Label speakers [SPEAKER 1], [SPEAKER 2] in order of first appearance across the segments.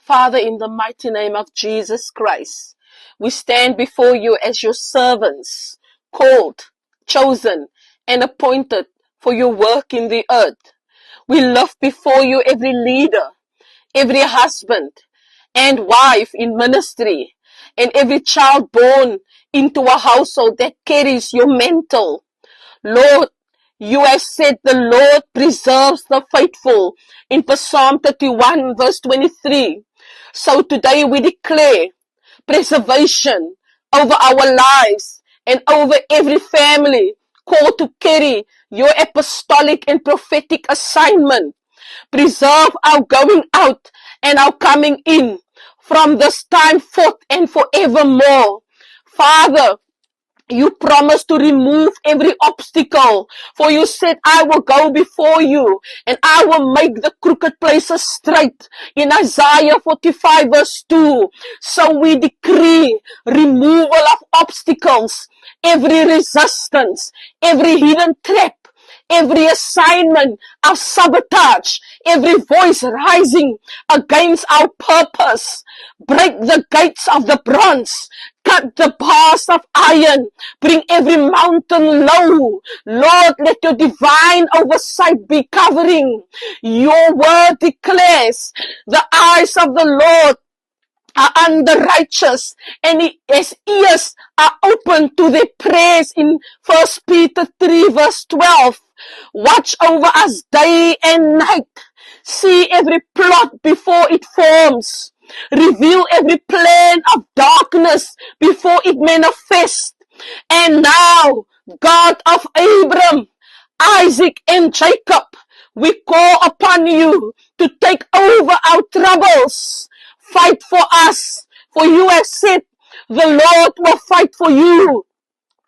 [SPEAKER 1] Father, in the mighty name of Jesus Christ, we stand before you as your servants, called, chosen, and appointed for your work in the earth. We lift before you every leader, every husband and wife in ministry, and every child born into a household that carries your mantle. Lord, you have said the Lord preserves the faithful in Psalm 31 verse 23. So today we declare preservation over our lives and over every family called to carry your apostolic and prophetic assignment. Preserve our going out and our coming in from this time forth and forevermore. Father, you promised to remove every obstacle, for you said, I will go before you and I will make the crooked places straight in Isaiah 45 verse 2. So we decree removal of obstacles, every resistance, every hidden trap, every assignment of sabotage, every voice rising against our purpose. Break the gates of the bronze, cut the bars of iron, bring every mountain low. Lord, let your divine oversight be covering. Your word declares the eyes of the Lord are on the righteous, and his ears are open to their prayers in 1 Peter 3 verse 12. Watch over us day and night. See every plot before it forms. Reveal every plan of darkness before it manifests. And now, God of Abraham, Isaac, and Jacob, we call upon you to take over our troubles. Fight for us, for you have said the Lord will fight for you,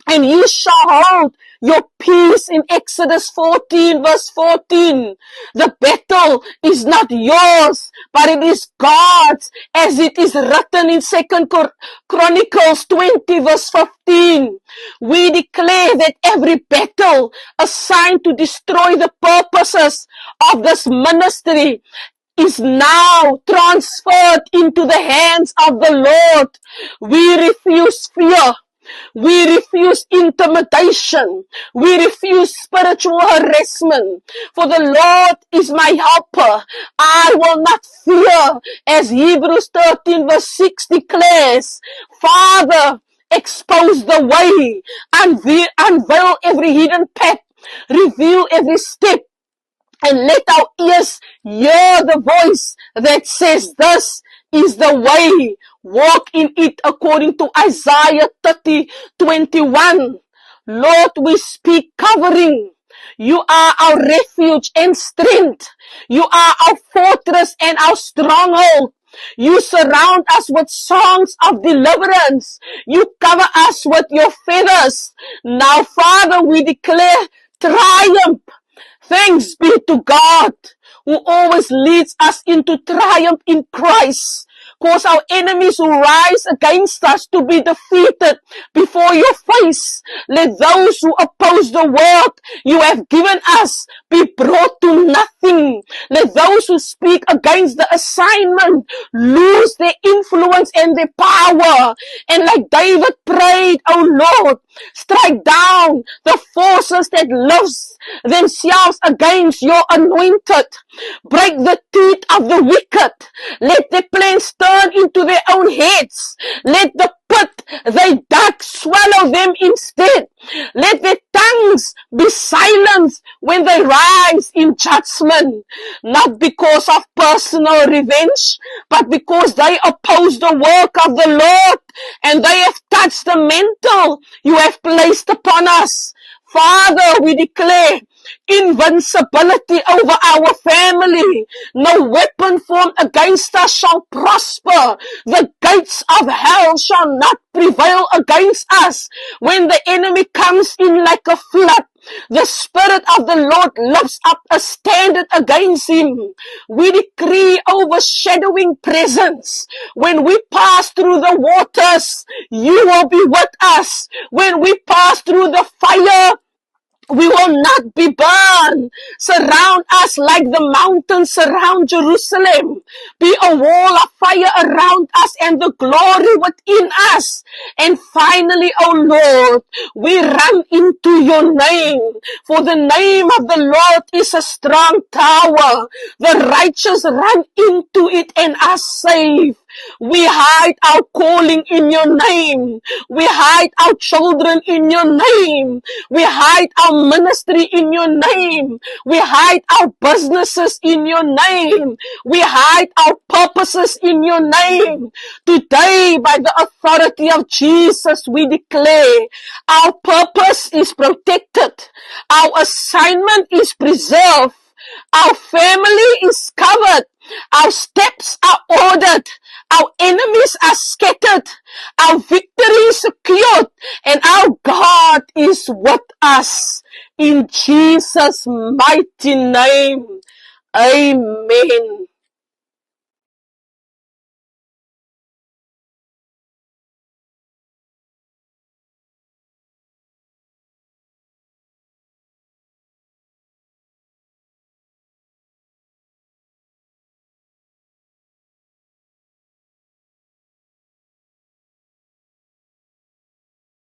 [SPEAKER 1] and you shall hold your peace in Exodus 14 verse 14. The battle is not yours, but it is God's, as it is written in 2 Chronicles 20 verse 15. We declare that every battle assigned to destroy the purposes of this ministry is now transferred into the hands of the Lord. We refuse fear. We refuse intimidation. We refuse spiritual harassment. For the Lord is my helper. I will not fear, as Hebrews 13 verse 6 declares. Father, expose the way, unveil every hidden path, reveal every step, and let our ears hear the voice that says, this is the way. Walk in it according to Isaiah 30:21. Lord, we speak covering. You are our refuge and strength. You are our fortress and our stronghold. You surround us with songs of deliverance. You cover us with your feathers. Now, Father, we declare triumph. Thanks be to God, who always leads us into triumph in Christ. Cause our enemies who rise against us to be defeated before your face. Let those who oppose the word you have given us be brought to nothing. Let those who speak against the assignment lose their influence and their power. And like David prayed, oh Lord, strike down the forces that lifts themselves against your anointed. Break the teeth of the wicked. Let their plans turn into their own heads. Let the pit they dug swallow them instead. Let their tongues be silenced when they rise in judgment, not because of personal revenge, but because they oppose the work of the Lord and they have touched the mantle you have placed upon us. Father, we declare invincibility over our family. No weapon formed against us shall prosper. The gates of hell shall not prevail against us. When the enemy comes in like a flood, the Spirit of the Lord lifts up a standard against him. We decree overshadowing presence. When we pass through the waters, you will be with us. When we pass through the fire, We will not be burned. Surround us like the mountains surround Jerusalem. Be a wall of fire around us and the glory within us. And finally, oh Lord, we run into your name. For the name of the Lord is a strong tower. The righteous run into it and are safe. We hide our calling in your name. We hide our children in your name. We hide our ministry in your name. We hide our businesses in your name. We hide our purposes in your name. Today, by the authority of Jesus, we declare our purpose is protected. Our assignment is preserved. Our family is covered. Our steps are ordered. Our enemies are scattered. Our victory is secured. And our God is with us. In Jesus' mighty name. Amen.